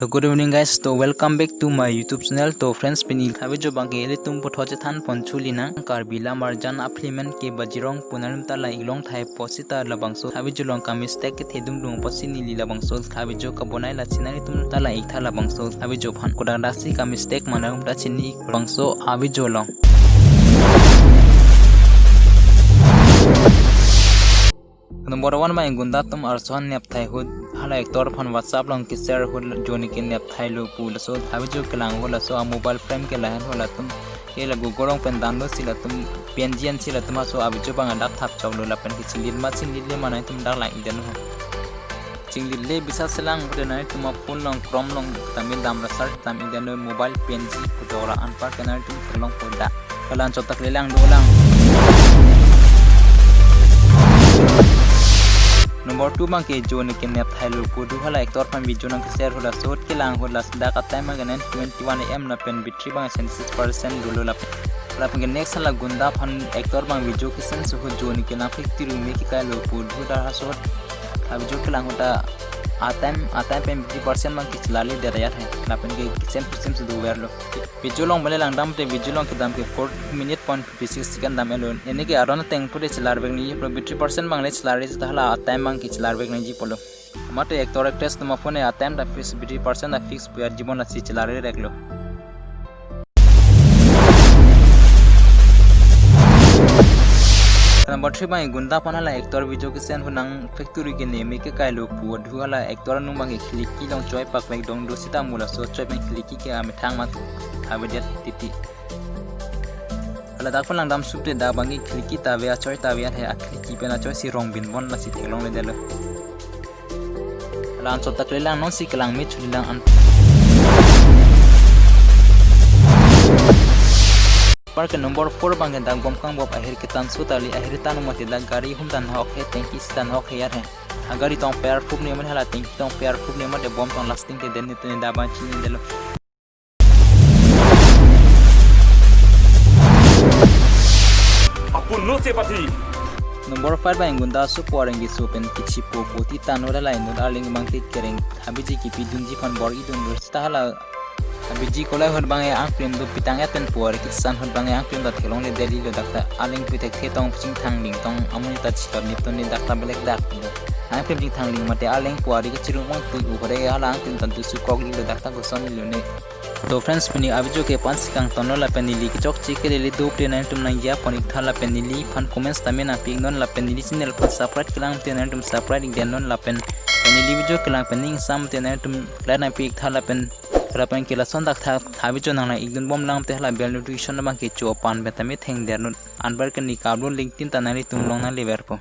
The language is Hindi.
तो गुड इवनिंग गाइस, तो welcome back to my YouTube channel. तो फ्रेंड्स पिनी खाबे जो बांगे ले तुम पथो थान पंचुली ना कारबिला मारजान अफ्लीमेंट के बजिरोंग पुनरम तला इलोंग थाई पोसिता लबंगसो खाबे जो लोंग का मिस्टेक के थेदुंग दुंग पसिनी ली लबंगसो खाबे जो का बनाई लाचिनारी तुम तला एक था लबंगसो खाबे जो फान कोडा राशि का मिस्टेक मानम ता चिनी बंगसो आबे जो लोंग नंबर 1 में गुंदा तुम अर्सोन नेपथाई हुद हाला एक तौर फन व्हाट्सएप लोंग के शेयर हुद जोनी के नेपथाई लो पुलसो थाबे जो कलांग होला सो मोबाइल फ्रेम के लाहन होला तुम के लगो गोरोंग पेन दानो सिला तुम पेनजियन सिला तुम सो अबे जो बांगा डाक थाप चावलो लापन के चिंदिल माने तुम डाक लाइन देन हो चिंदिल बिसा सेलांग बदना तुम फोन लोंग क्रोम लोंग तमिल दाम सर्च तम इंदनो मोबाइल पेनजी पुदोरा अनपार केना तुम खलोंग पोदा कलान चोतक लेलांग दोलांग नंबर 2 मां के जो ने के नेप थाइलो पुदु हाला एक तौर पर वीडियो नंग शेयर होला सोट के लांग होला सदा का टाइम मगन 21 am ना पेन बैटरी बा 76% दुलो ला के नेक्स्ट हाला गुंदा फन एक तौर पर वीडियो के सेंस हो जो ने के ना फिक तिरु में के का लो पुदु दा सोट अब जो के लांग होता आता है पेन 50% मां के चला ले दे रहा है ना पेन के सेम से दो वेर लो वीडियो लोंग मले लांग दाम ते वीडियो लोंग के दाम के 4 मिनट 56 सेकंड दाम एलोन यानी कि आरोन तेंग पुरे चलार बेग नि प्रो 50% बांगले चलार रे तहला टाइम मांग के चलार बेग नि जी पलो मते एक तोर टेस्ट म फोन आ टाइम दा फिक्स 50% दा फिक्स पुया जीवन सी चलार रे रेगलो नंबर 3 बाय गुंदा पनाला एक तोर वीडियो के सेन हुनंग फैक्ट्री के नेमे के कायलो पुआ धुआला एक तोर नु बांगे क्लिकी लोंग चोय पाक बेग दोंग दोसिता मुला सो चोय बेग क्लिकी के आमे थांग मा हाबे तिति hala dak palang dam supte da bangi khilki ta ve choy ta ve है khilki pe na choy si rong bin bon la si thelong le delo hala an chot tak le lang non si kelang me chuli lang an park number 4 bangi da gom kang bob ahir ke tan su tali ahir tan mate da gari hum dan hok he tanki stan hok he yar hai agari tong pair fup ne man hala tanki tong pair fup ne ma de bom tong lasting te den ne da ban chi delo Nomor 5 bang gunda su porengi su pen kichi po poti tanora lain no darling bangti kereng habiji ki pidunji fan bor idun dursta hala habiji kolai hot bang ang prem do pitang aten por ki san hot bang ang prem da thelong le deli lo dakta aling pitek the tong ching thang ding tong amuni ta chikap ni ton ni dakta belek dak ang prem ching thang ding mate aling puari ke chirung mang tu u hore hala ang prem tan tu su kog li lo dakta go son lo ne तो फ्रेंड्स पिनी अभी जो के पांच सिकांग तनो ला पेनिली की चौक चिके ले दो प्ले नाइन तुम नंगिया पनिक था ला पेनिली फन कमेंट्स तमे ना पिंग नॉन ला पेनिली चैनल पर सब्सक्राइब कलांग ते ना तुम सब्सक्राइब देन नॉन ला पेनिली वीडियो कलांग पेनिंग साम ते ना तुम क्लाना पिक था ला पेन रापन के ला संदाक था भी जो ना एकदम बम लांग ते ला बेल नोटिफिकेशन मा के चो पान बे तमे थेंग देर नोन अनबर के निकाबलो लिंक्डइन तनाली तुम लोंग ना लेवर को